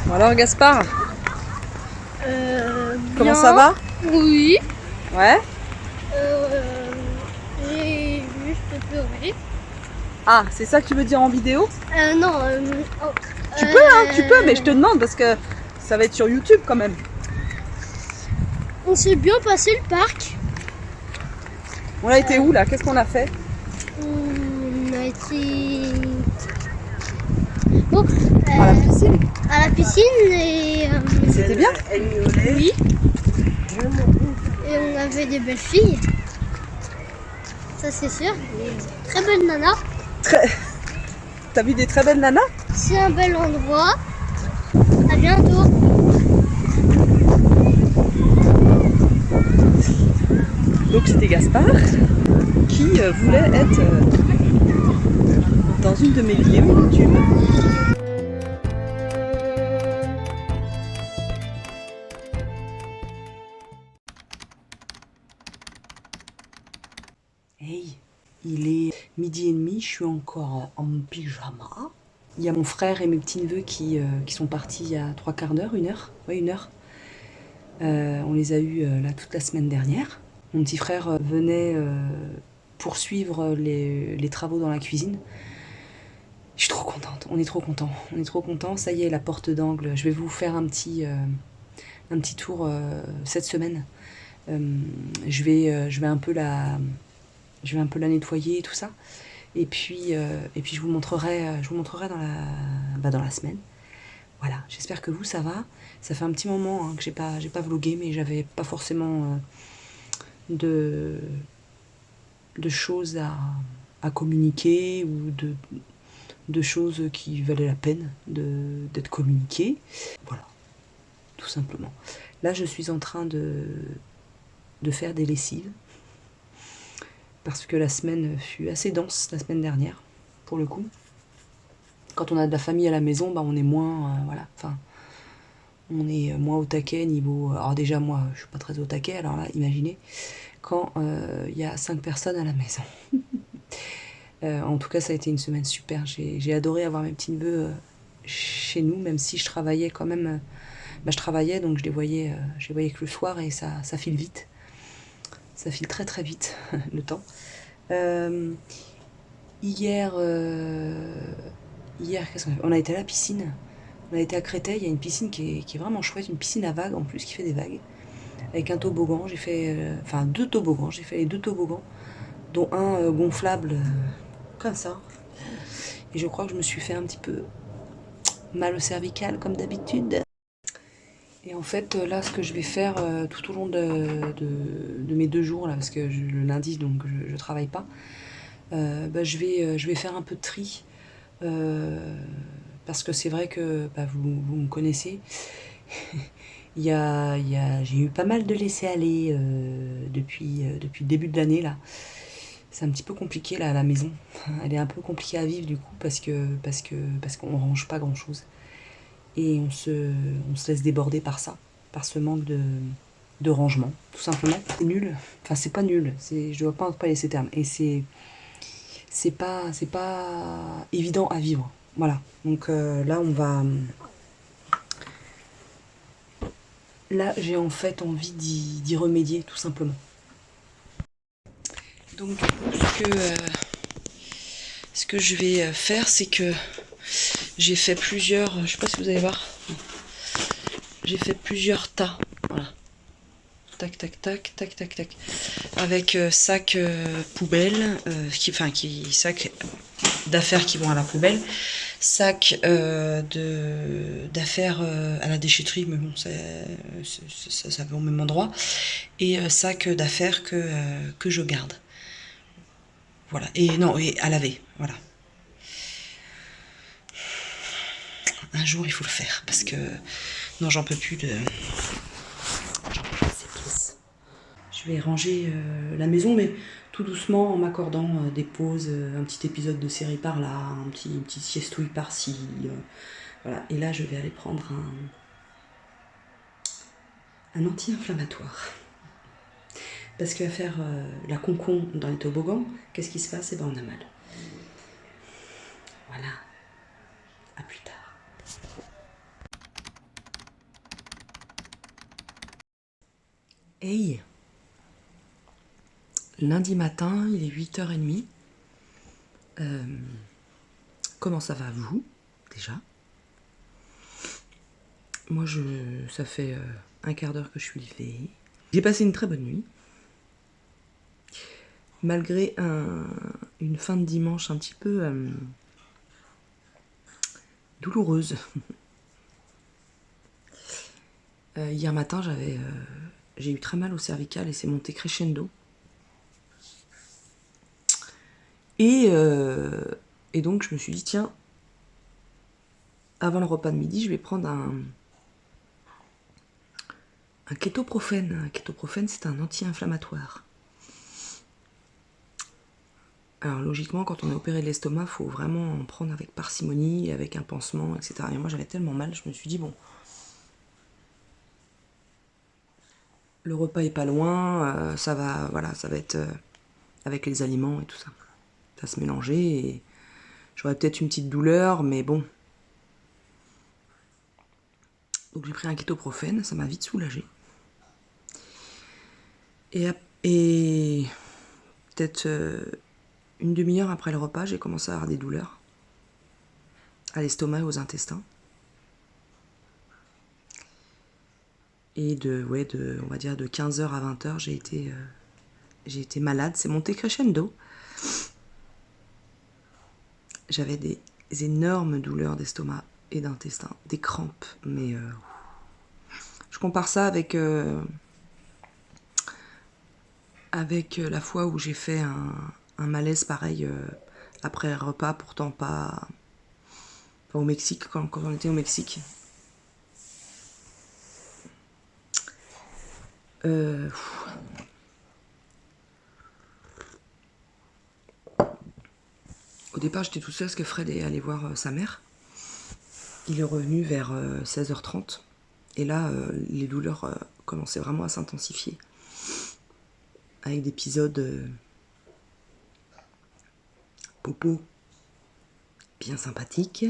Bon alors Gaspard, comment Bien. ça va? Oui. Ouais. J'ai juste pleuré. Ah, c'est ça que tu veux dire en vidéo? Non. Tu peux, hein, tu peux, mais je te demande parce que ça va être sur YouTube quand même. On s'est bien passé le parc. On a été où là? Qu'est-ce qu'on a fait? On a été bon, À la piscine. à la piscine et C'était bien? oui. Et on avait des belles filles. Ça c'est sûr. Des très belles nanas. T'as vu des très belles nanas? C'est un bel endroit. À bientôt. Donc c'était Gaspard qui voulait être dans une de mes vidéos YouTube. Hey, il est 12h30, je suis encore en pyjama. Il y a mon frère et mes petits-neveux qui sont partis il y a 3/4 d'heure, 1 heure. Ouais, 1 heure. On les a eus là toute la semaine dernière. Mon petit frère venait poursuivre les travaux dans la cuisine. Je suis trop contente, on est trop contents. On est trop contents, ça y est, la porte d'angle. Je vais vous faire un petit tour cette semaine. Je vais un peu la nettoyer et tout ça. Et puis je vous montrerai dans la semaine. Voilà, j'espère que vous ça va. Ça fait un petit moment hein, que j'ai pas vlogué, mais j'avais pas forcément de choses à communiquer ou de choses qui valaient la peine d'être communiquées. Voilà, tout simplement. Là, je suis en train de faire des lessives parce que la semaine fut assez dense la semaine dernière, pour le coup. Quand on a de la famille à la maison, bah, on est moins, voilà, enfin, on est moins au taquet niveau. Alors déjà moi, je suis pas très au taquet. Alors là, imaginez quand il y a 5 personnes à la maison. En tout cas, ça a été une semaine super. J'ai adoré avoir mes petits neveux chez nous, même si je travaillais quand même. Je travaillais, donc je les voyais que le soir et ça file vite. Ça file très très vite le temps. Hier, qu'est-ce qu'on a fait? On a été à la piscine. On a été à Créteil. Il y a une piscine qui est vraiment chouette, une piscine à vagues en plus qui fait des vagues. Avec un toboggan, j'ai fait. Enfin, 2 toboggans. J'ai fait les 2 toboggans, dont un gonflable comme ça. Et je crois que je me suis fait un petit peu mal au cervical comme d'habitude. Et en fait, là, ce que je vais faire tout au long de mes 2 jours, là, parce que le lundi, donc je travaille pas, je vais faire un peu de tri. Parce que c'est vrai que vous me connaissez. J'ai eu pas mal de laisser-aller depuis le début de l'année, là. C'est un petit peu compliqué, là, à la maison. Elle est un peu compliquée à vivre, du coup, parce qu'on range pas grand-chose. Et on se laisse déborder par ça, par ce manque de rangement, tout simplement. C'est nul. Enfin, c'est pas nul. Je dois pas employer ces termes. Et c'est pas évident à vivre. Voilà. Donc là, là, j'ai en fait envie d'y remédier, tout simplement. Donc du coup, ce que je vais faire, c'est que j'ai fait plusieurs, je sais pas si vous allez voir, j'ai fait plusieurs tas, voilà, tac tac tac tac tac tac, avec sac poubelle, sac d'affaires qui vont à la poubelle, sac d'affaires à la déchetterie, mais bon, ça va au même endroit, et sac d'affaires que je garde. Voilà, et non, et à laver, voilà. Un jour, il faut le faire, parce que non, j'en peux plus de ces pièces. Je vais ranger la maison, mais tout doucement, en m'accordant des pauses, un petit épisode de série par là, une petite siestouille par-ci. Voilà, et là, je vais aller prendre un anti-inflammatoire. Parce qu'à faire la concon dans les toboggans, qu'est-ce qui se passe? Eh ben, on a mal. Voilà. À plus tard. Hey, lundi matin, il est 8h30. Comment ça va vous, déjà? Moi, ça fait un quart d'heure que je suis levée. J'ai passé une très bonne nuit. Malgré une fin de dimanche un petit peu douloureuse. Hier matin, j'ai eu très mal au cervical et c'est monté crescendo. Et donc, je me suis dit, tiens, avant le repas de midi, je vais prendre un kétoprofène. Un kétoprofène, c'est un anti-inflammatoire. Alors logiquement, quand on est opéré de l'estomac, il faut vraiment en prendre avec parcimonie, avec un pansement, etc. Et moi j'avais tellement mal, je me suis dit bon, le repas est pas loin, ça va être avec les aliments et tout ça. Ça va se mélanger et j'aurais peut-être une petite douleur, mais bon. Donc j'ai pris un kétoprofène, ça m'a vite soulagé. Et peut-être une demi-heure après le repas, j'ai commencé à avoir des douleurs à l'estomac et aux intestins. Et on va dire de 15h à 20h, j'ai été malade. C'est monté crescendo. J'avais des énormes douleurs d'estomac et d'intestin, des crampes. Mais je compare ça avec la fois où j'ai fait un malaise pareil après un repas, pourtant pas au Mexique, quand on était au Mexique. Au départ, j'étais toute seule parce que Fred est allé voir sa mère. Il est revenu vers 16h30. Et là, les douleurs commençaient vraiment à s'intensifier. Avec des épisodes popo bien sympathiques.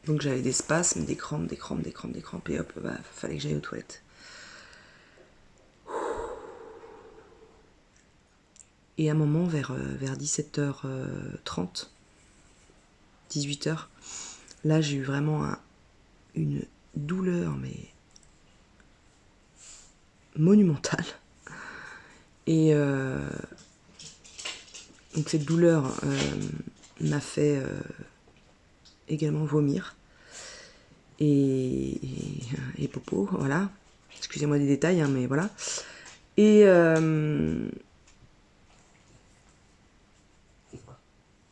Donc j'avais des spasmes, des crampes, et hop, fallait que j'aille aux toilettes. Et à un moment, vers 17h30, 18h, là j'ai eu vraiment une douleur, mais monumentale. Et donc cette douleur m'a fait également vomir. Et popo, voilà. Excusez-moi des détails, hein, mais voilà.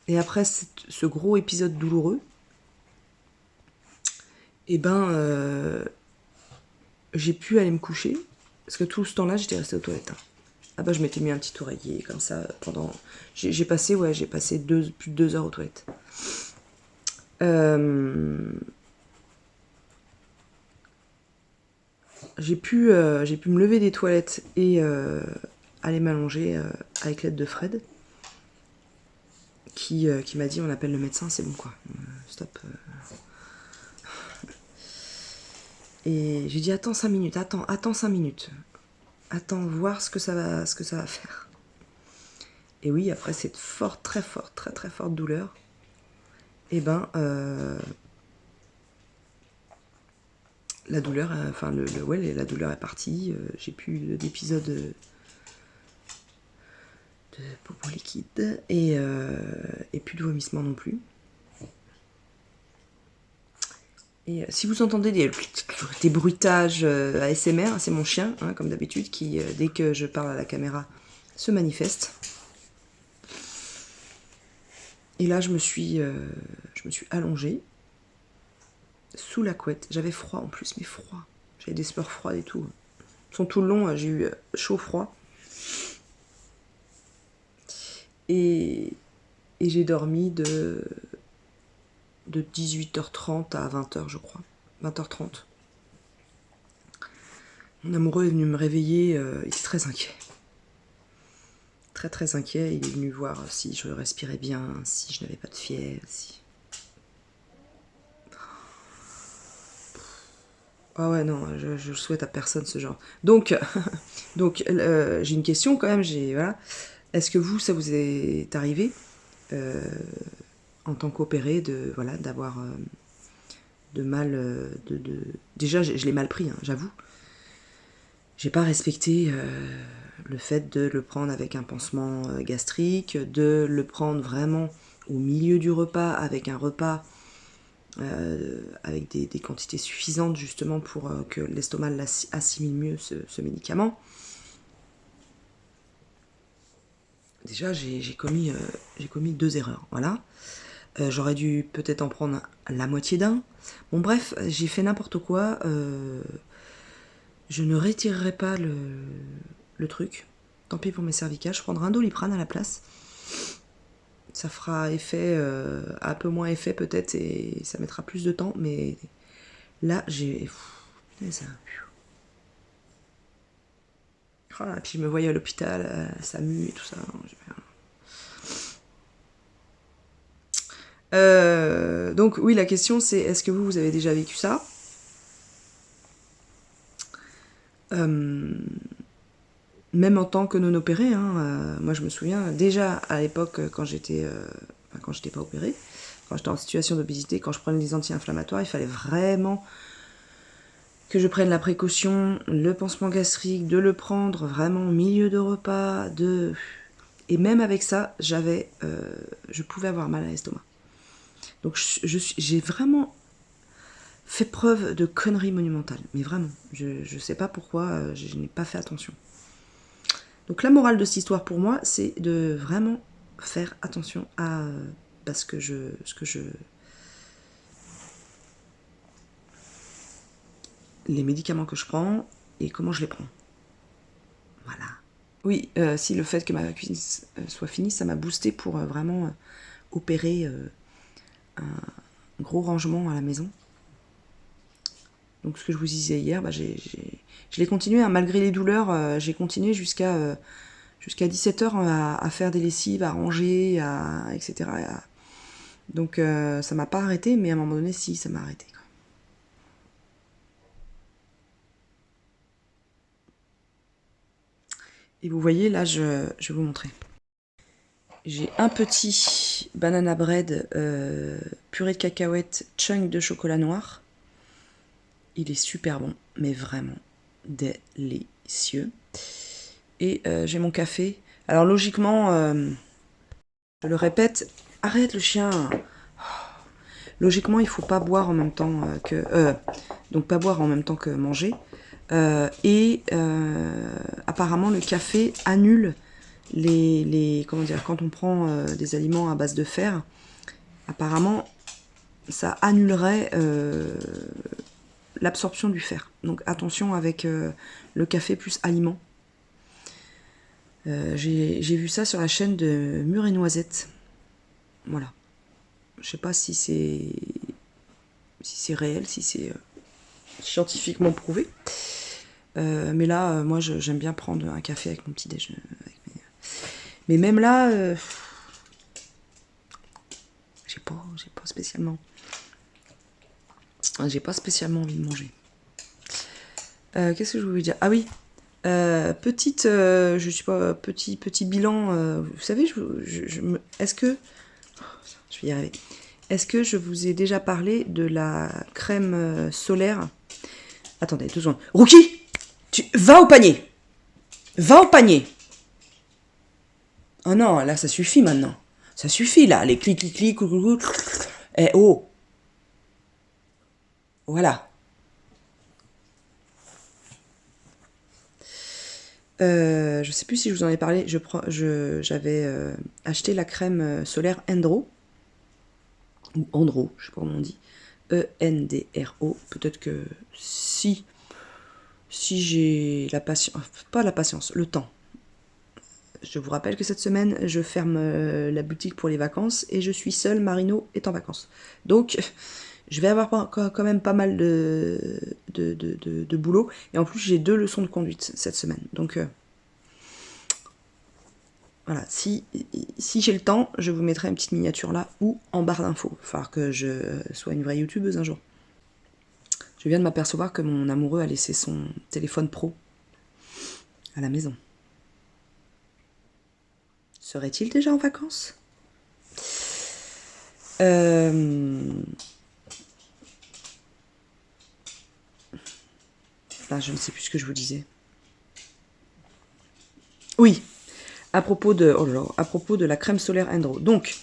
Et après ce gros épisode douloureux, j'ai pu aller me coucher, parce que tout ce temps-là, j'étais restée aux toilettes. Hein. Je m'étais mis un petit oreiller, comme ça, pendant... J'ai passé plus de 2 heures aux toilettes. J'ai pu me lever des toilettes et aller m'allonger avec l'aide de Fred, qui m'a dit on appelle le médecin, c'est bon quoi, stop. Et j'ai dit attends 5 minutes, attends 5 minutes, attends voir ce que ça va faire. Et oui, après cette très forte douleur, la douleur, la douleur est partie. J'ai plus d'épisode de popo liquide et plus de vomissement non plus. Et si vous entendez des bruitages ASMR, c'est mon chien, hein, comme d'habitude, qui dès que je parle à la caméra se manifeste. Et là, je me suis allongée sous la couette. J'avais froid en plus, mais froid. J'avais des sueurs froides et tout. Tout le long, j'ai eu chaud-froid. Et j'ai dormi de 18h30 à 20h, je crois. 20h30. Mon amoureux est venu me réveiller, il était très inquiet. Très inquiet, il est venu voir si je respirais bien, si je n'avais pas de fièvre, si... Ah ouais, non, je le souhaite à personne ce genre. Donc, j'ai une question quand même. Voilà. Est-ce que vous, ça vous est arrivé en tant qu'opéré voilà, d'avoir de mal, déjà je l'ai mal pris, hein, j'avoue. J'ai pas respecté le fait de le prendre avec un pansement gastrique, de le prendre vraiment au milieu du repas avec un repas avec des quantités suffisantes justement pour que l'estomac assimile mieux ce médicament. Déjà j'ai commis 2 erreurs, voilà. J'aurais dû peut-être en prendre la moitié d'un. Bon bref, j'ai fait n'importe quoi. Je ne retirerai pas le truc. Tant pis pour mes cervicales. Je prendrai un Doliprane à la place. Ça fera effet, un peu moins effet peut-être, et ça mettra plus de temps. Mais là, j'ai... Ça... Oh là, puis je me voyais à l'hôpital, ça mue et tout ça. Donc oui, la question c'est, est-ce que vous avez déjà vécu ça? Même en tant que non opéré, hein, moi je me souviens déjà à l'époque quand j'étais pas opérée, quand j'étais en situation d'obésité, quand je prenais des anti-inflammatoires, il fallait vraiment que je prenne la précaution, le pansement gastrique, de le prendre vraiment au milieu de repas, et même avec ça, je pouvais avoir mal à l'estomac. Donc j'ai vraiment fait preuve de conneries monumentales, mais vraiment, je sais pas pourquoi, je n'ai pas fait attention. Donc la morale de cette histoire pour moi, c'est de vraiment faire attention à les médicaments que je prends et comment je les prends. Voilà. Oui, si le fait que ma cuisine soit finie, ça m'a boosté pour vraiment opérer un gros rangement à la maison. Donc ce que je vous disais hier, je l'ai continué, hein, malgré les douleurs, j'ai continué jusqu'à 17h à faire des lessives, à ranger, etc. Donc ça m'a pas arrêté, mais à un moment donné, si, ça m'a arrêté. Quoi. Et vous voyez, là, je vais vous montrer. J'ai un petit banana bread purée de cacahuètes, chunk de chocolat noir. Il est super bon, mais vraiment délicieux. Et j'ai mon café. Alors logiquement, je le répète, arrête le chien. Logiquement, il faut pas boire en même temps donc pas boire en même temps que manger. Apparemment, le café annule comment dire, quand on prend des aliments à base de fer, apparemment, ça annulerait l'absorption du fer. Donc attention avec le café plus aliment. J'ai vu ça sur la chaîne de Mûre et Noisette. Voilà. Je sais pas si c'est réel, si c'est scientifiquement prouvé. Mais là, moi, j'aime bien prendre un café avec mon petit déjeuner. Mais même là, j'ai pas spécialement. J'ai pas spécialement envie de manger. Qu'est-ce que je voulais dire? Ah oui, je sais pas, petit bilan. Vous savez, est-ce que je vais y arriver. Est-ce que je vous ai déjà parlé de la crème solaire? Attendez, 2 secondes. Rookie, tu va au panier. Va au panier. Oh non, là, ça suffit maintenant. Ça suffit, là. Les clic. Eh oh. Voilà. Je sais plus si je vous en ai parlé. J'avais acheté la crème solaire Endro. Ou Andro, je sais pas comment on dit. E-N-D-R-O. Peut-être que si j'ai la patience, pas la patience, le temps. Je vous rappelle que cette semaine, je ferme la boutique pour les vacances et je suis seule, Marino est en vacances. Donc, je vais avoir quand même pas mal de boulot. Et en plus, j'ai 2 leçons de conduite cette semaine. Donc, voilà, si j'ai le temps, je vous mettrai une petite miniature là ou en barre d'infos. Il va falloir que je sois une vraie youtubeuse un jour. Je viens de m'apercevoir que mon amoureux a laissé son téléphone pro à la maison. Serait-il déjà en vacances? Là, je ne sais plus ce que je vous disais. Oui, à propos de, oh là là, à propos de la crème solaire Endro. Donc,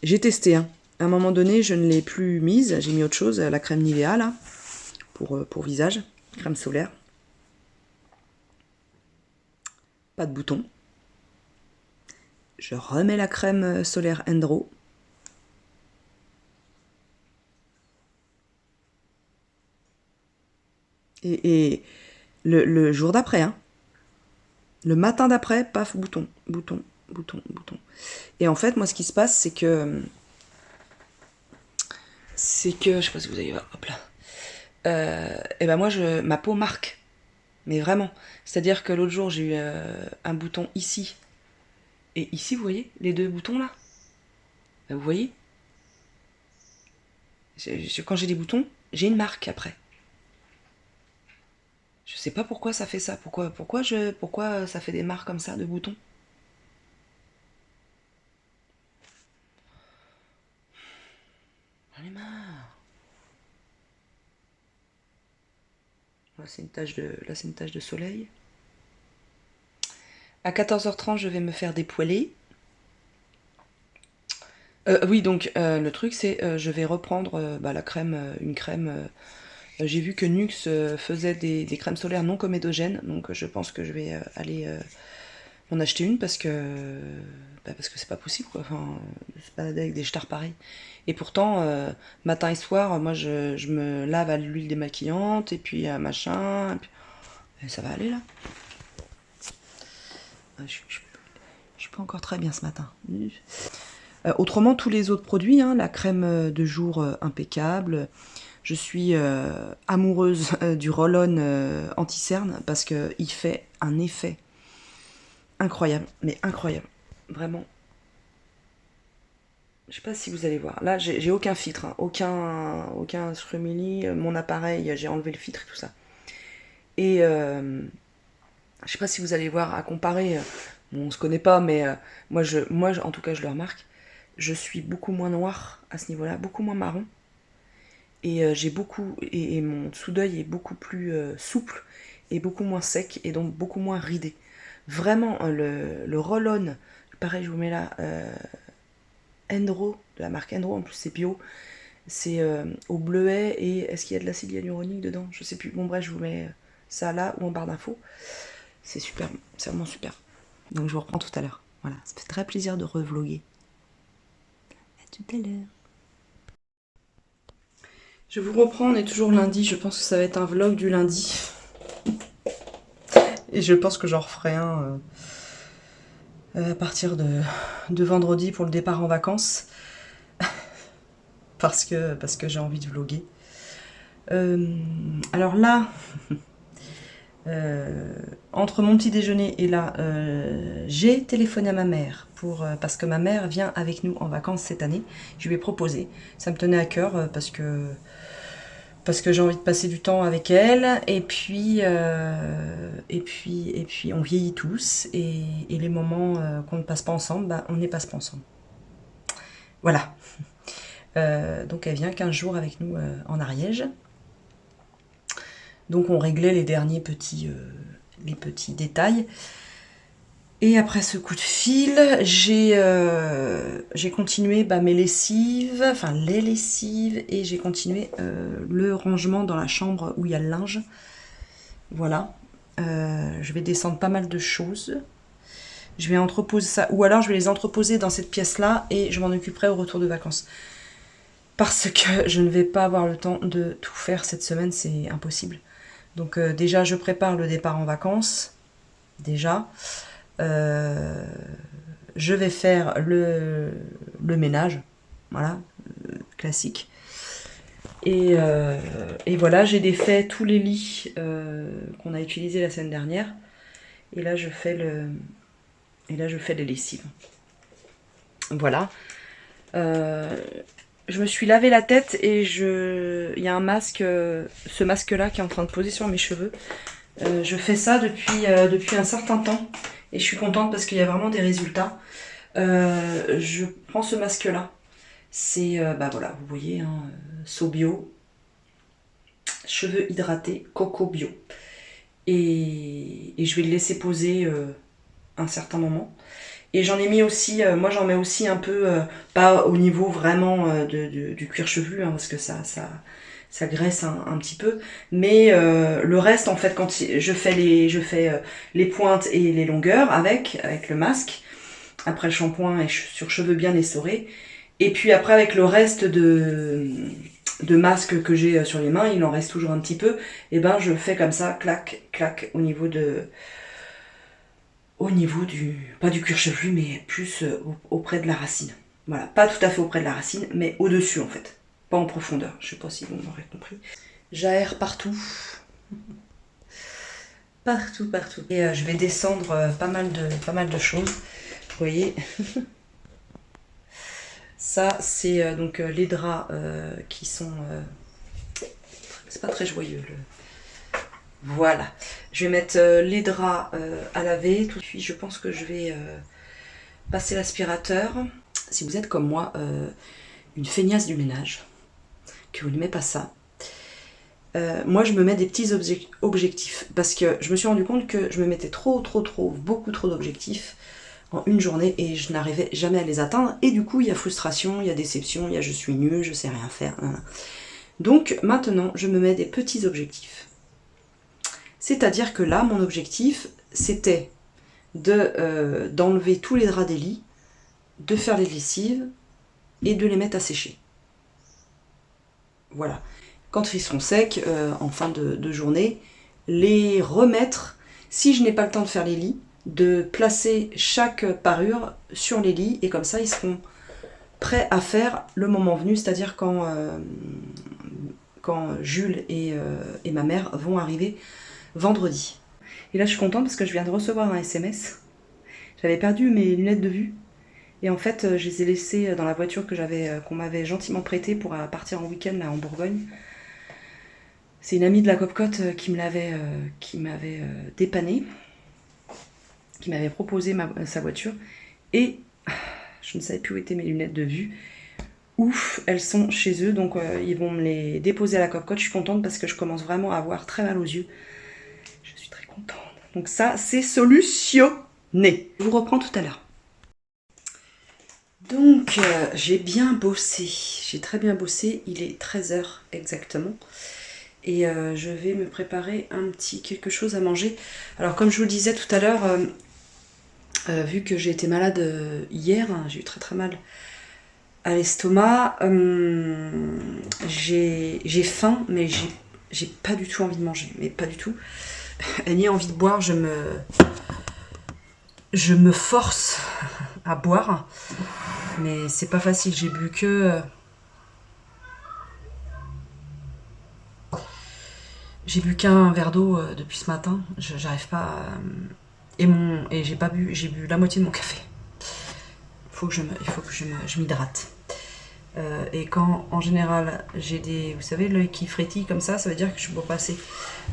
j'ai testé. Hein. À un moment donné, je ne l'ai plus mise. J'ai mis autre chose, la crème Nivea, là, pour visage. Crème solaire. Pas de bouton. Je remets la crème solaire Endro. Et le jour d'après, hein. Le matin d'après, paf, bouton, bouton, bouton, bouton. Et en fait, moi, ce qui se passe, c'est que, je sais pas si vous allez voir, hop là. Et ben moi, ma peau marque. Mais vraiment. C'est-à-dire que l'autre jour, j'ai eu un bouton ici. Et ici, vous voyez, les deux boutons là. Vous voyez, quand j'ai des boutons, j'ai une marque après. Je sais pas pourquoi ça fait ça. Pourquoi ça fait des marques comme ça de boutons. J'en ai marre. Là, c'est une tache de soleil. À 14h30, je vais me faire dépoiler. Oui, donc le truc, c'est je vais reprendre la crème, une crème. J'ai vu que Nux faisait des crèmes solaires non comédogènes, donc je pense que je vais aller m'en acheter une parce que c'est pas possible quoi. Enfin, se balader avec des jetards pareils. Et pourtant, matin et soir, moi je me lave à l'huile démaquillante et puis machin. Et ça va aller là. Je suis pas encore très bien ce matin. Autrement, tous les autres produits, hein, la crème de jour impeccable. Je suis amoureuse du roll-on anti-cerne parce qu'il fait un effet incroyable, mais incroyable, vraiment. Je sais pas si vous allez voir. Là, j'ai aucun filtre, hein, aucun Scrumini. Mon appareil, j'ai enlevé le filtre et tout ça. Et je sais pas si vous allez voir à comparer. Bon, on se connaît pas, mais moi, en tout cas, je le remarque. Je suis beaucoup moins noire à ce niveau-là, beaucoup moins marron. Et j'ai beaucoup et mon dessous d'œil est beaucoup plus souple et beaucoup moins sec et donc beaucoup moins ridé. Vraiment le roll-on, pareil je vous mets là, Endro, de la marque Endro, en plus c'est bio, c'est au bleuet et est-ce qu'il y a de l'acide hyaluronique dedans? Je sais plus, bon bref je vous mets ça là ou en barre d'infos. C'est super, c'est vraiment super. Donc je vous reprends tout à l'heure. Voilà, ça fait très plaisir de revloguer. À tout à l'heure. Je vous reprends, on est toujours lundi, je pense que ça va être un vlog du lundi. Et je pense que j'en referai un à partir de vendredi pour le départ en vacances. parce que j'ai envie de vlogger. Alors là, entre mon petit déjeuner et là, j'ai téléphoné à ma mère parce que ma mère vient avec nous en vacances cette année. Je lui ai proposé. Ça me tenait à cœur parce que j'ai envie de passer du temps avec elle, et puis on vieillit tous, et les moments qu'on ne passe pas ensemble, on ne les passe pas ensemble. Voilà. Donc elle vient 15 jours avec nous en Ariège. Donc on réglait les derniers petits détails. Et après ce coup de fil, j'ai continué mes lessives, enfin les lessives, et j'ai continué le rangement dans la chambre où il y a le linge. Voilà. Je vais descendre pas mal de choses. Je vais entreposer ça, ou alors je vais les entreposer dans cette pièce-là et je m'en occuperai au retour de vacances. Parce que je ne vais pas avoir le temps de tout faire cette semaine, c'est impossible. Donc déjà, je prépare le départ en vacances. Déjà. Je vais faire le ménage, voilà, classique. Et voilà, j'ai défait tous les lits qu'on a utilisés la semaine dernière. Et là, je fais les lessives. Voilà. je me suis lavé la tête et il y a un masque, ce masque-là qui est en train de poser sur mes cheveux. Je fais ça depuis un certain temps et je suis contente parce qu'il y a vraiment des résultats. Je prends ce masque-là. C'est, bah voilà, vous voyez, hein, So Bio, cheveux hydratés, coco bio. Et je vais le laisser poser un certain moment. Et j'en ai mis aussi, moi j'en mets aussi un peu, pas au niveau vraiment du cuir chevelu, hein, parce que ça graisse un petit peu. Mais le reste, en fait, quand je fais les pointes et les longueurs avec le masque, après le shampoing et sur cheveux bien essorés. Et puis après, avec le reste de masque que j'ai sur les mains, il en reste toujours un petit peu, et ben je fais comme ça, clac, clac, au niveau du, pas du cuir chevelu, mais plus auprès de la racine. Voilà, pas tout à fait auprès de la racine, mais au-dessus en fait, pas en profondeur. Je sais pas si vous m'aurez compris. J'aère partout. Partout, partout. Et je vais descendre pas mal de choses. Vous voyez. Ça, c'est donc les draps qui sont... c'est pas très joyeux. Voilà. Je vais mettre les draps à laver. Puis je pense que je vais passer l'aspirateur. Si vous êtes comme moi, une feignasse du ménage, que vous n'aimez pas ça, moi je me mets des petits objectifs. Parce que je me suis rendu compte que je me mettais beaucoup trop d'objectifs en une journée et je n'arrivais jamais à les atteindre. Et du coup, il y a frustration, il y a déception, il y a je suis nulle, je sais rien faire. Donc maintenant, je me mets des petits objectifs. C'est-à-dire que là, mon objectif, c'était d'enlever tous les draps des lits, de faire les lessives et de les mettre à sécher. Voilà. Quand ils seront secs, en fin de journée, les remettre, si je n'ai pas le temps de faire les lits, de placer chaque parure sur les lits et comme ça, ils seront prêts à faire le moment venu, c'est-à-dire quand Jules et ma mère vont arriver vendredi. Et là je suis contente parce que je viens de recevoir un SMS. J'avais perdu mes lunettes de vue et en fait je les ai laissées dans la voiture qu'on m'avait gentiment prêtée pour partir en week-end là en Bourgogne. C'est une amie de la Copcote qui m'avait dépanné, qui m'avait proposé sa voiture et je ne savais plus où étaient mes lunettes de vue. Ouf, elles sont chez eux, donc ils vont me les déposer à la Copcote. Je suis contente parce que je commence vraiment à avoir très mal aux yeux. Je suis très contente. Donc ça, c'est solutionné. Je vous reprends tout à l'heure. Donc, j'ai bien bossé. J'ai très bien bossé. Il est 13h exactement. Et je vais me préparer un petit quelque chose à manger. Alors, comme je vous le disais tout à l'heure, vu que j'ai été malade hier, hein, j'ai eu très mal à l'estomac, j'ai faim, mais j'ai pas du tout envie de manger, mais pas du tout. Ni envie de boire, je me force à boire, mais c'est pas facile. J'ai bu que qu'un verre d'eau depuis ce matin. J'arrive pas à... et j'ai pas bu, j'ai bu la moitié de mon café. Il faut que je m'hydrate. Et quand en général j'ai des, vous savez, l'œil qui frétille comme ça veut dire que je bois pas assez.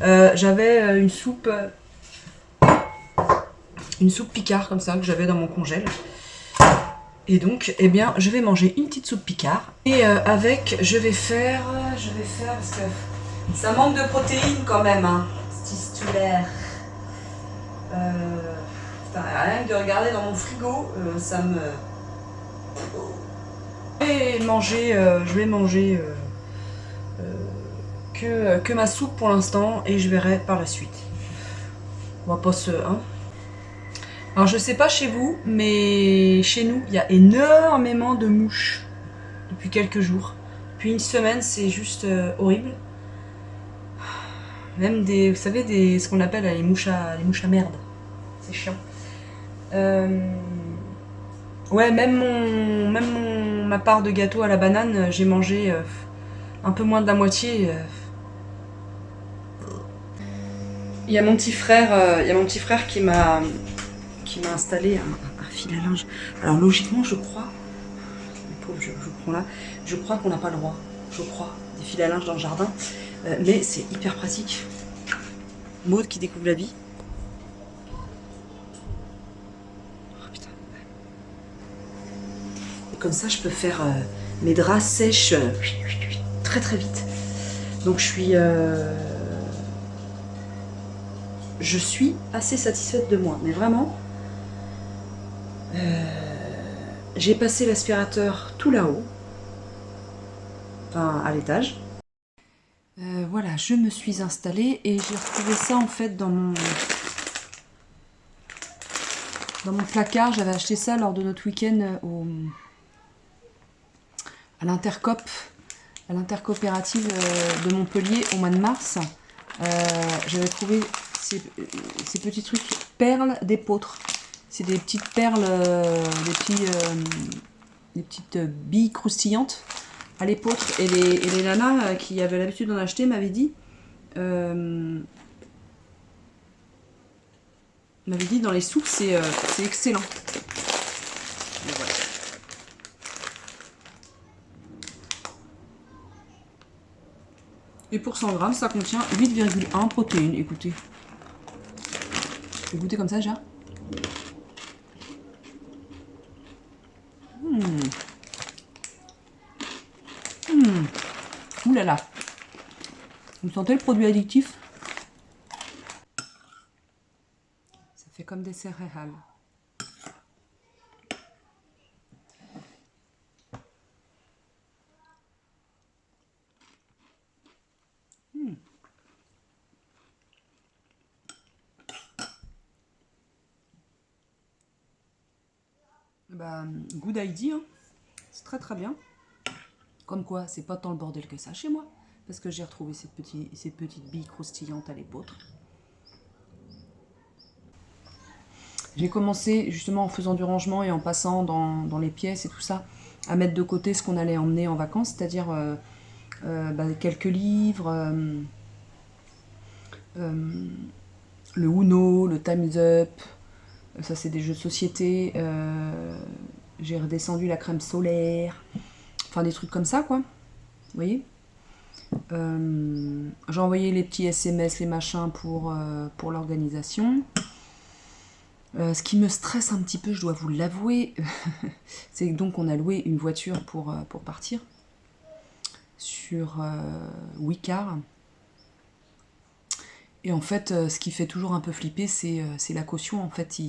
J'avais une soupe Picard comme ça que j'avais dans mon congèle. Et donc, eh bien, je vais manger une petite soupe Picard. Et avec, je vais faire parce que ça manque de protéines quand même, hein. Stistulaire. Rien que de regarder dans mon frigo, ça me... Je vais manger que ma soupe pour l'instant et je verrai par la suite. On va pas se... Hein. Alors je sais pas chez vous, mais chez nous, il y a énormément de mouches depuis quelques jours. Depuis une semaine, c'est juste horrible. Même des, vous savez, ce qu'on appelle les mouches à merde. C'est chiant. Ouais, même ma part de gâteau à la banane, j'ai mangé un peu moins de la moitié. Il y a mon petit frère qui m'a installé un fil à linge. Alors logiquement, je crois, Pauvre, je prends là. Je crois qu'on n'a pas le droit. Je crois. Des fils à linge dans le jardin. Mais c'est hyper pratique. Maud qui découvre la vie. Oh putain. Et comme ça, je peux faire mes draps sèches très très vite. Donc je suis assez satisfaite de moi. Mais vraiment, j'ai passé l'aspirateur tout là-haut. Enfin, à l'étage. Voilà, je me suis installée et j'ai retrouvé ça en fait dans mon placard. J'avais acheté ça lors de notre week-end à l'intercoopérative de Montpellier au mois de mars. J'avais trouvé ces petits trucs perles d'épeautre. C'est des petites perles, des petites billes croustillantes à l'épeautre. Et les nanas qui avaient l'habitude d'en acheter m'avaient dit dans les soupes c'est excellent. Et voilà. Et pour 100 grammes, ça contient 8,1 protéines. Écoutez. Goûtez comme ça déjà. Ouh là là. Vous sentez le produit addictif? Ça fait comme des céréales. Bah, good idea, hein. C'est très très bien. Comme quoi, c'est pas tant le bordel que ça chez moi. Parce que j'ai retrouvé ces petites billes croustillantes à l'épeautre. J'ai commencé justement en faisant du rangement et en passant dans les pièces et tout ça, à mettre de côté ce qu'on allait emmener en vacances, c'est-à-dire quelques livres, le Uno, le Time's Up, ça c'est des jeux de société, j'ai redescendu la crème solaire, enfin des trucs comme ça quoi, vous voyez. J'ai envoyé les petits SMS, les machins pour l'organisation. Ce qui me stresse un petit peu, je dois vous l'avouer, c'est donc on a loué une voiture pour partir sur Wicar. Et en fait, ce qui fait toujours un peu flipper, c'est la caution. En fait,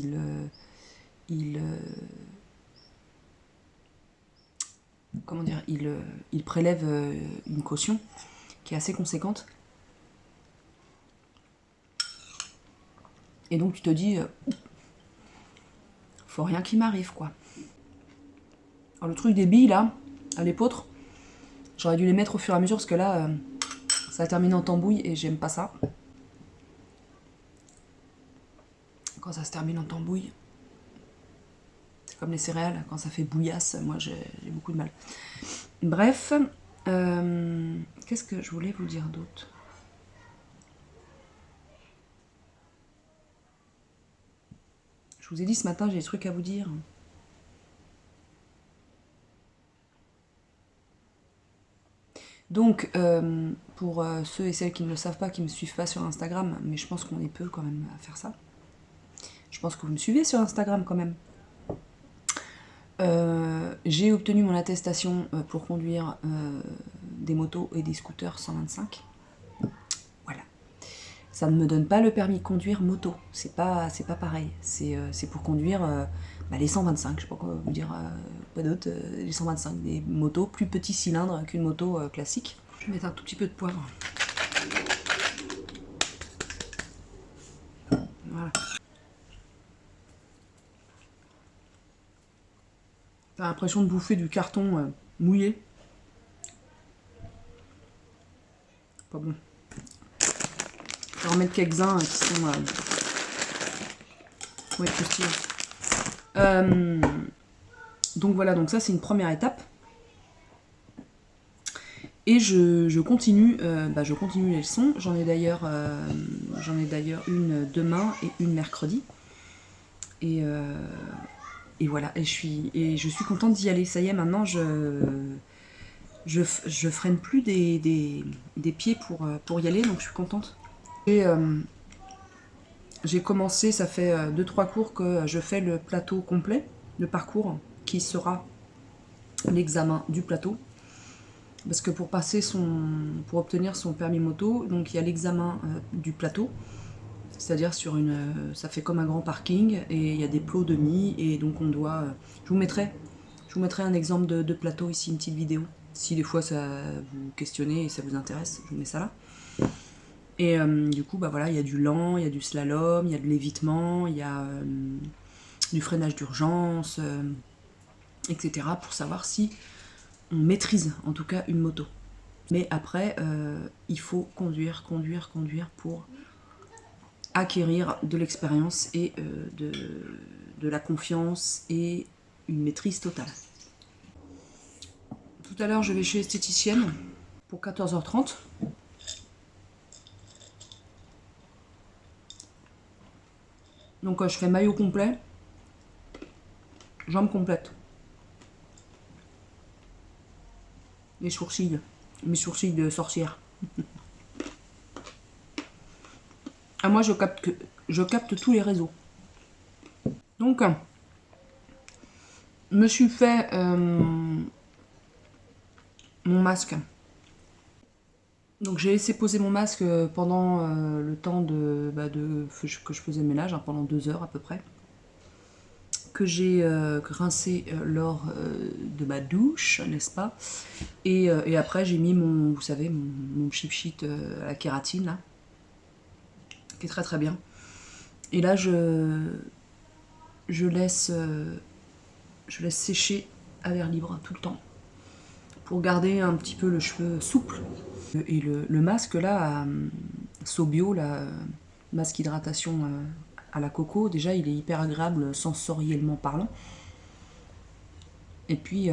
comment dire, il prélève une caution qui est assez conséquente. Et donc tu te dis, faut rien qui m'arrive quoi. Alors le truc des billes là, à l'épeautre, j'aurais dû les mettre au fur et à mesure parce que là, ça a terminé en tambouille et j'aime pas ça. Quand ça se termine en tambouille, c'est comme les céréales, quand ça fait bouillasse, moi j'ai beaucoup de mal. Bref, qu'est-ce que je voulais vous dire d'autre? Je vous ai dit ce matin, j'ai des trucs à vous dire. Donc, pour ceux et celles qui ne le savent pas, qui ne me suivent pas sur Instagram, mais je pense qu'on est peu quand même à faire ça. Je pense que vous me suivez sur Instagram quand même. J'ai obtenu mon attestation pour conduire des motos et des scooters 125. Voilà. Ça ne me donne pas le permis de conduire moto. C'est pas pareil. C'est pour conduire les 125. Je sais pas quoi vous dire. Pas d'autres. Les 125. Des motos plus petits cylindres qu'une moto classique. Je vais mettre un tout petit peu de poivre. Voilà. T'as l'impression de bouffer du carton mouillé. Pas bon. Je vais remettre quelques-uns qui sont... ouais, croustillants. Donc voilà, donc ça c'est une première étape. Et je continue les leçons. J'en ai d'ailleurs une demain et une mercredi. Et Et voilà, et je suis contente d'y aller. Ça y est, maintenant, je freine plus des pieds pour y aller, donc je suis contente. J'ai commencé, ça fait 2-3 cours que je fais le plateau complet, le parcours, qui sera l'examen du plateau. Parce que pour obtenir son permis moto, donc il y a l'examen du plateau, c'est-à-dire ça fait comme un grand parking et il y a des plots de mie et donc on doit. Je vous mettrai un exemple de plateau ici, une petite vidéo. Si des fois ça vous questionnez et ça vous intéresse, je vous mets ça là. Et du coup, bah voilà, il y a du lent, il y a du slalom, il y a de l'évitement, il y a du freinage d'urgence, etc. pour savoir si on maîtrise en tout cas une moto. Mais après, il faut conduire pour acquérir de l'expérience et de la confiance et une maîtrise totale. Tout à l'heure, je vais chez l'esthéticienne pour 14h30. Donc je fais maillot complet, jambes complètes. Mes sourcils de sorcière. Ah, moi, je capte tous les réseaux. Donc, je me suis fait mon masque. Donc, j'ai laissé poser mon masque pendant le temps que je faisais le ménage, hein, pendant 2 heures à peu près. Que j'ai rincé lors de ma douche, n'est-ce pas, et après, j'ai mis mon chip sheet à la kératine, là, qui est très très bien. Et là, je laisse sécher à l'air libre tout le temps pour garder un petit peu le cheveu souple. Et le masque là, Sobio, la masque hydratation à la coco, déjà il est hyper agréable sensoriellement parlant. Et puis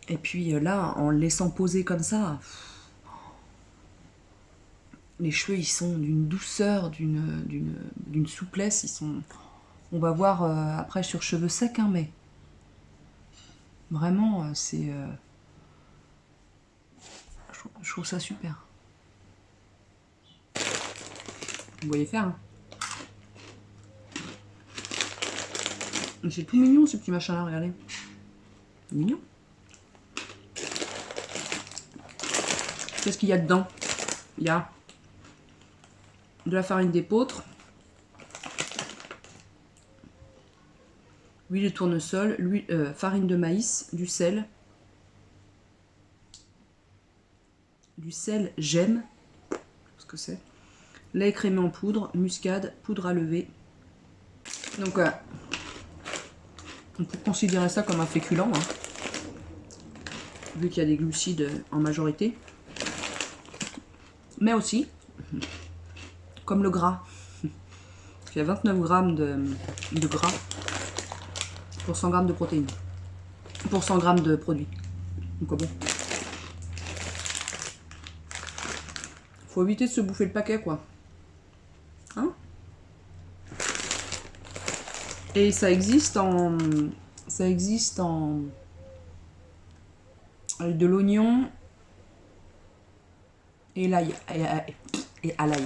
là, en le laissant poser comme ça, les cheveux ils sont d'une douceur, d'une souplesse, on va voir après sur cheveux secs, hein, mais vraiment je trouve ça super. Vous voyez faire, hein. C'est tout mignon ce petit machin là, regardez. Mignon. Qu'est-ce qu'il y a dedans? Il y a de la farine d'épeautre, huile de tournesol, farine de maïs, du sel gemme, ce que c'est, lait écrémé en poudre, muscade, poudre à lever. Donc on peut considérer ça comme un féculent, hein, vu qu'il y a des glucides en majorité, mais aussi comme le gras. Il y a 29 grammes de gras pour 100 grammes de protéines, pour 100 grammes de produits. Donc bon, faut éviter de se bouffer le paquet, quoi. Hein? Et ça existe avec de l'oignon et l'ail et à l'ail.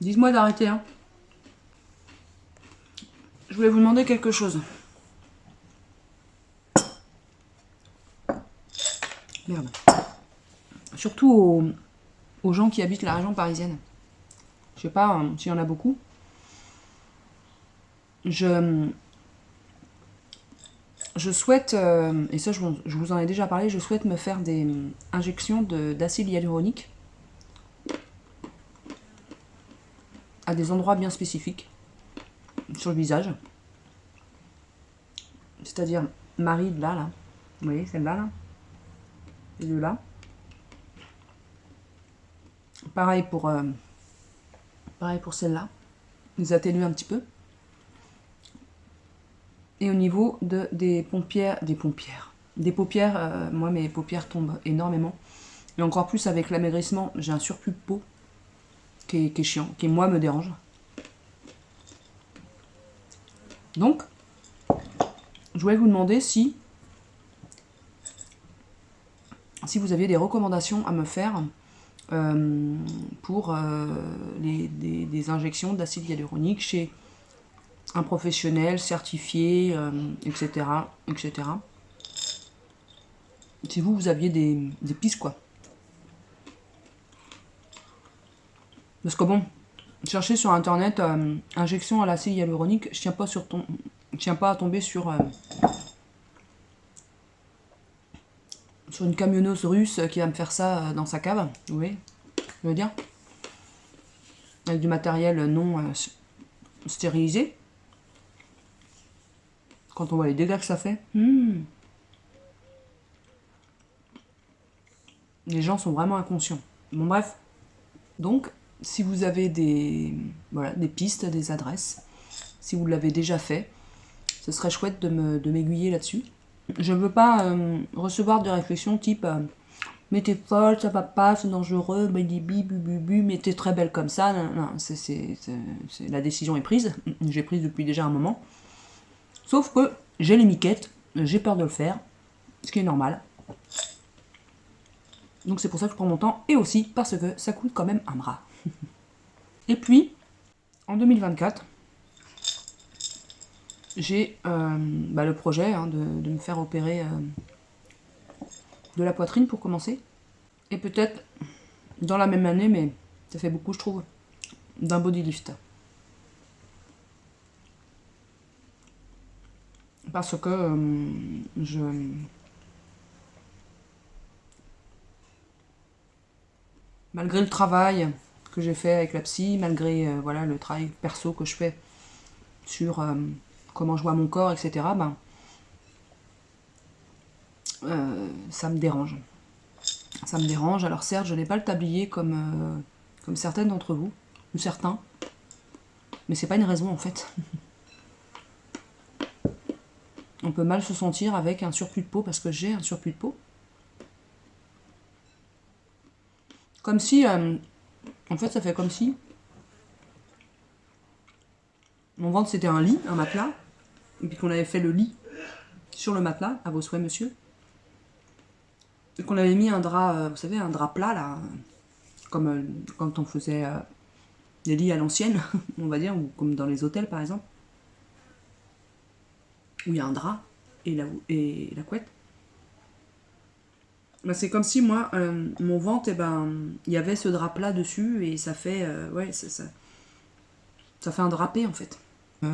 Dites-moi d'arrêter, hein. Je voulais vous demander quelque chose. Merde. Surtout aux gens qui habitent la région parisienne. Je sais pas s'il y en a beaucoup. Je souhaite, et ça je vous en ai déjà parlé, je souhaite me faire des injections d'acide hyaluronique à des endroits bien spécifiques sur le visage. C'est-à-dire ma ride là. Vous voyez, celle-là, là. Les deux là. Pareil pour celle-là. Les atténuer un petit peu. Et au niveau des paupières, moi mes paupières tombent énormément. Et encore plus avec l'amaigrissement, j'ai un surplus de peau qui est chiant, qui moi me dérange. Donc, je voulais vous demander si vous aviez des recommandations à me faire pour des injections d'acide hyaluronique chez un professionnel certifié, etc., etc. Si vous aviez des pistes, quoi. Parce que bon, chercher sur internet injection à l'acide hyaluronique, je tiens pas à tomber sur une camionneuse russe qui va me faire ça dans sa cave, vous voyez, je veux dire, avec du matériel non stérilisé. Quand on voit les dégâts que ça fait, les gens sont vraiment inconscients. Bon bref, donc si vous avez des pistes, des adresses, si vous l'avez déjà fait, ce serait chouette de m'aiguiller là-dessus. Je ne veux pas recevoir des réflexions type mais t'es folle, ça va pas, c'est dangereux, mais t'es très belle comme ça. Non, la décision est prise, j'ai prise depuis déjà un moment. Sauf que j'ai les miquettes, j'ai peur de le faire, ce qui est normal. Donc c'est pour ça que je prends mon temps, et aussi parce que ça coûte quand même un bras. Et puis, en 2024, j'ai le projet de me faire opérer de la poitrine pour commencer. Et peut-être dans la même année, mais ça fait beaucoup je trouve, d'un body lift. Parce que malgré le travail que j'ai fait avec la psy, malgré le travail perso que je fais sur comment je vois mon corps, etc., ça me dérange. Ça me dérange. Alors certes, je n'ai pas le tablier comme certaines d'entre vous, ou certains, mais c'est pas une raison en fait. On peut mal se sentir avec un surplus de peau, parce que j'ai un surplus de peau. Comme si, en fait ça fait comme si mon ventre c'était un lit, un matelas, et puis qu'on avait fait le lit sur le matelas, à vos souhaits monsieur, et qu'on avait mis un drap, vous savez, un drap plat là, comme quand on faisait des lits à l'ancienne, on va dire, ou comme dans les hôtels par exemple, où il y a un drap et la couette. C'est comme si moi, mon ventre, il y avait ce drap plat dessus, et ça fait, ça fait un drapé en fait. Je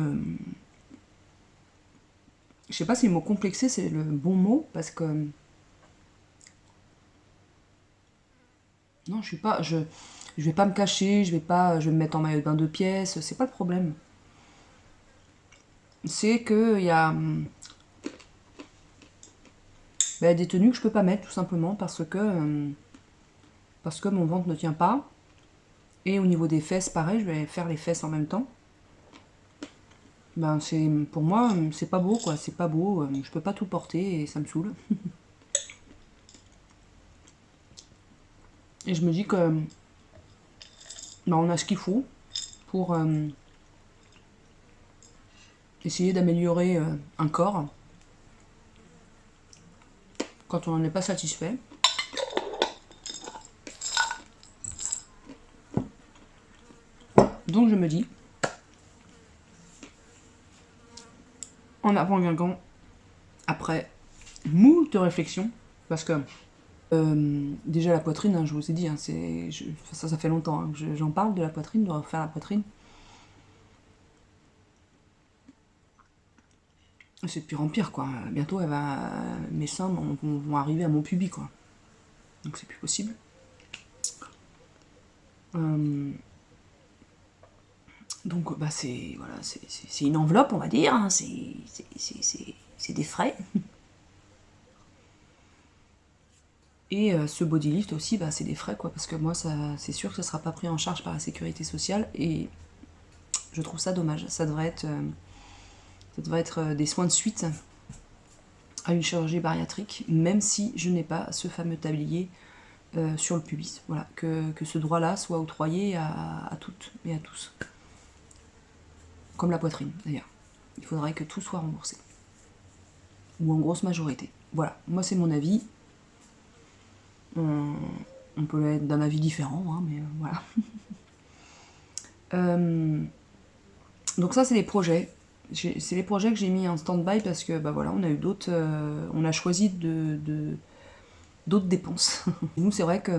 sais pas si le mot complexé c'est le bon mot, parce que non, je vais pas me cacher, je vais me mettre en maillot de bain 2 pièces, c'est pas le problème. C'est que il y a des tenues que je peux pas mettre tout simplement parce que mon ventre ne tient pas. Et au niveau des fesses, pareil, je vais faire les fesses en même temps. Pour moi, c'est pas beau quoi, c'est pas beau, je peux pas tout porter et ça me saoule. Et je me dis que on a ce qu'il faut pour essayer d'améliorer un corps quand on n'en est pas satisfait. Donc je me dis, en avant Guingamp, après moult réflexions, parce que déjà la poitrine, je vous ai dit, ça fait longtemps que j'en parle de la poitrine, de refaire la poitrine. C'est de pire en pire quoi. Bientôt mes seins vont arriver à mon pubis quoi. Donc c'est plus possible. Donc c'est une enveloppe on va dire, hein. C'est des frais. Et ce body lift aussi, c'est des frais quoi, parce que moi c'est sûr que ça sera pas pris en charge par la sécurité sociale, et je trouve ça dommage. Ça devrait être Ça devrait être des soins de suite à une chirurgie bariatrique, même si je n'ai pas ce fameux tablier sur le pubis. Voilà, que ce droit-là soit octroyé à toutes et à tous. Comme la poitrine, d'ailleurs. Il faudrait que tout soit remboursé. Ou en grosse majorité. Voilà, moi c'est mon avis. On peut être d'un avis différent, hein, mais voilà. Donc ça c'est les projets. C'est les projets que j'ai mis en stand-by parce que bah voilà, on a eu d'autres. On a choisi d'autres dépenses. Et nous c'est vrai que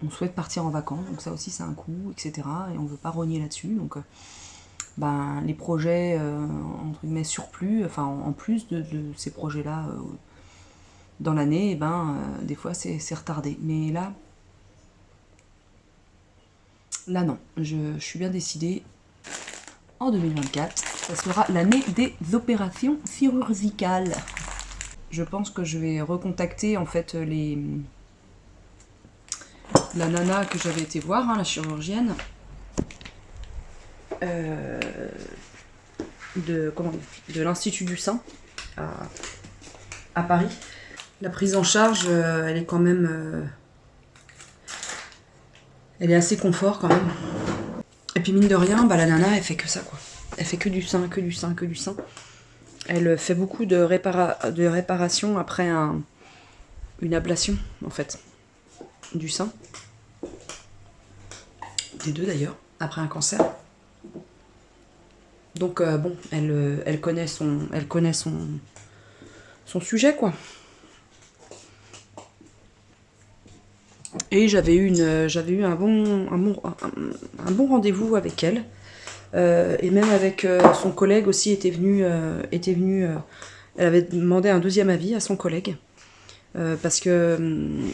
on souhaite partir en vacances, donc ça aussi c'est un coût, etc. Et on veut pas rogner là-dessus. Donc les projets entre guillemets surplus, enfin en plus de ces projets-là dans l'année, des fois c'est retardé. Mais là non, je suis bien décidée. En 2024, ça sera l'année des opérations chirurgicales. Je pense que je vais recontacter en fait la nana que j'avais été voir, hein, la chirurgienne, de l'Institut du Sein à Paris. La prise en charge, elle est quand même... elle est assez confort quand même. Et puis mine de rien, la nana, elle fait que ça, quoi. Elle fait que du sein, que du sein, que du sein. Elle fait beaucoup de réparation après une ablation, en fait, du sein. Des deux, d'ailleurs, après un cancer. Donc, elle connaît son sujet, quoi. Et j'avais eu un bon rendez-vous avec elle. Et même avec son collègue aussi était venu. Elle avait demandé un deuxième avis à son collègue. Parce que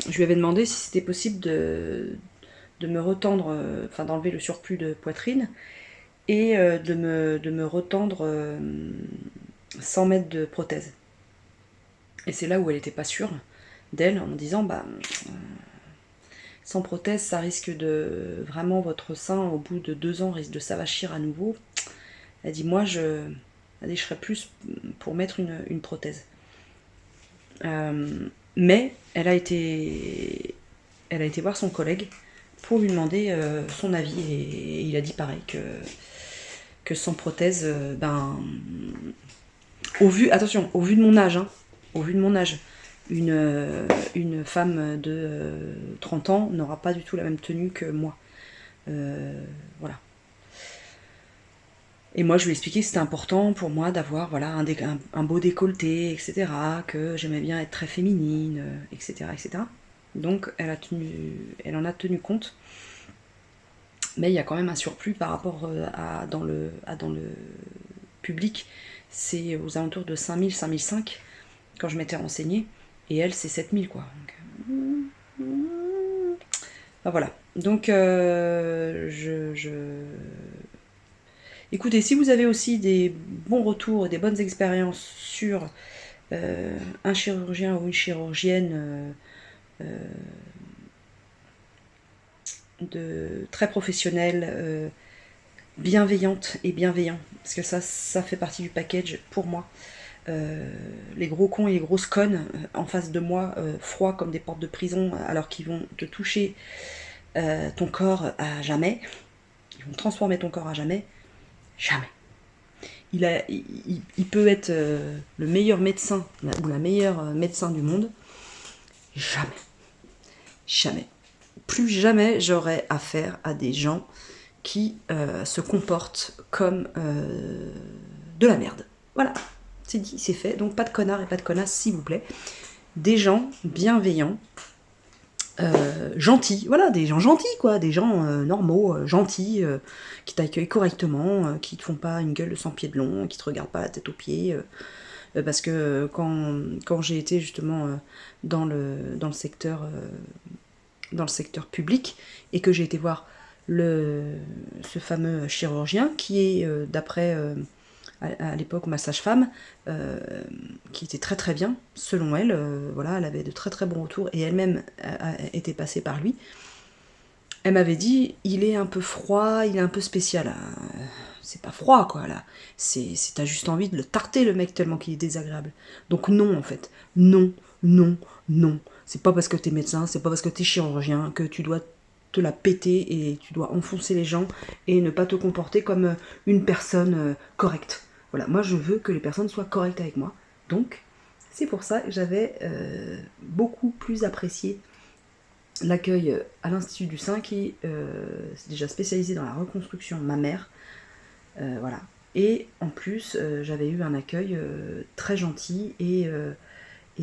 je lui avais demandé si c'était possible de me retendre, d'enlever le surplus de poitrine et de me retendre sans mettre de prothèse. Et c'est là où elle n'était pas sûre d'elle, en me disant sans prothèse, ça risque de... Vraiment, votre sein, au bout de 2 ans, risque de s'avachir à nouveau. Elle dit, moi, je serais plus pour mettre une prothèse. Mais elle a été voir son collègue pour lui demander son avis. Et il a dit pareil, que sans prothèse, au vu de mon âge, une femme de 30 ans n'aura pas du tout la même tenue que moi. Voilà. Et moi, je lui ai expliqué que c'était important pour moi d'avoir un beau décolleté, etc. Que j'aimais bien être très féminine, etc., etc. Donc, elle en a tenu compte. Mais il y a quand même un surplus par rapport dans le public. C'est aux alentours de 5000, 5005 quand je m'étais renseignée. Et elle, c'est 7000, quoi. Donc, voilà. Donc, écoutez, si vous avez aussi des bons retours et des bonnes expériences sur un chirurgien ou une chirurgienne très professionnelle, bienveillante et bienveillant, parce que ça fait partie du package pour moi. Les gros cons et les grosses connes en face de moi, froids comme des portes de prison, alors qu'ils vont te toucher ton corps à jamais. Ils vont transformer ton corps à jamais. Jamais. Il peut être le meilleur médecin ou la meilleure médecin du monde. Jamais. Jamais. Plus jamais j'aurai affaire à des gens qui se comportent comme de la merde. Voilà. C'est dit, c'est fait. Donc pas de connards et pas de connasses, s'il vous plaît. Des gens bienveillants, gentils. Voilà, des gens gentils, quoi. Des gens normaux, gentils, qui t'accueillent correctement, qui te font pas une gueule de 100 pieds de long, qui te regardent pas la tête aux pieds. Parce que quand j'ai été justement dans le secteur public et que j'ai été voir ce fameux chirurgien qui est, d'après... à l'époque ma sage-femme, qui était très très bien, selon elle, elle avait de très très bons retours, et elle-même était passée par lui. Elle m'avait dit, il est un peu froid, il est un peu spécial. c'est pas froid, quoi, là. T'as juste envie de le tarter, le mec, tellement qu'il est désagréable. Donc non, en fait. Non, non, non. C'est pas parce que t'es médecin, c'est pas parce que t'es chirurgien que tu dois te la péter et tu dois enfoncer les gens et ne pas te comporter comme une personne correcte. Voilà, moi je veux que les personnes soient correctes avec moi. Donc, c'est pour ça que j'avais beaucoup plus apprécié l'accueil à l'Institut du Sein qui c'est déjà spécialisé dans la reconstruction mammaire. Voilà. Et en plus, j'avais eu un accueil très gentil et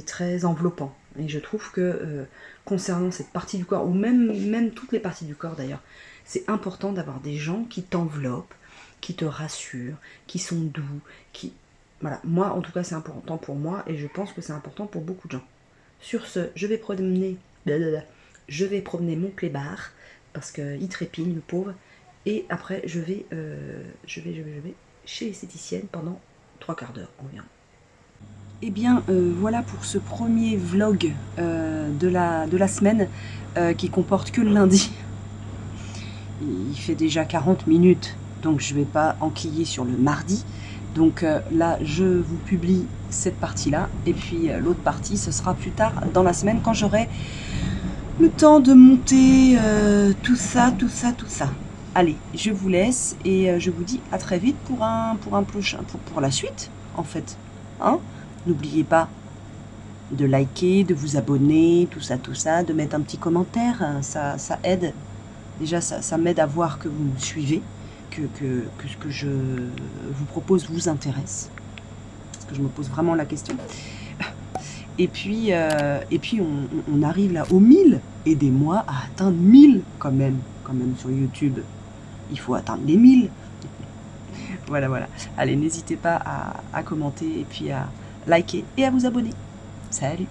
très enveloppant. Et je trouve que concernant cette partie du corps, ou même toutes les parties du corps d'ailleurs, c'est important d'avoir des gens qui t'enveloppent, qui te rassurent, qui sont doux, qui... Voilà, moi en tout cas c'est important pour moi et je pense que c'est important pour beaucoup de gens. Sur ce, je vais promener mon clébard parce qu'il trépigne le pauvre et après je vais chez l'esthéticienne pendant 3/4 d'heure environ. Eh bien voilà pour ce premier vlog de la semaine qui comporte que le lundi. Il fait déjà 40 minutes donc je ne vais pas enquiller sur le mardi. Donc là je vous publie cette partie là et puis l'autre partie ce sera plus tard dans la semaine quand j'aurai le temps de monter tout ça. Allez, je vous laisse et je vous dis à très vite pour la suite en fait. Hein? N'oubliez pas de liker, de vous abonner, tout ça, de mettre un petit commentaire, ça aide. Déjà ça m'aide à voir que vous me suivez, que ce que je vous propose vous intéresse. Parce que je me pose vraiment la question. Et puis on arrive là aux 1000. Aidez-moi à atteindre 1000 quand même sur YouTube. Il faut atteindre les 1000. Voilà. Allez, n'hésitez pas à commenter et puis à liker et à vous abonner. Salut!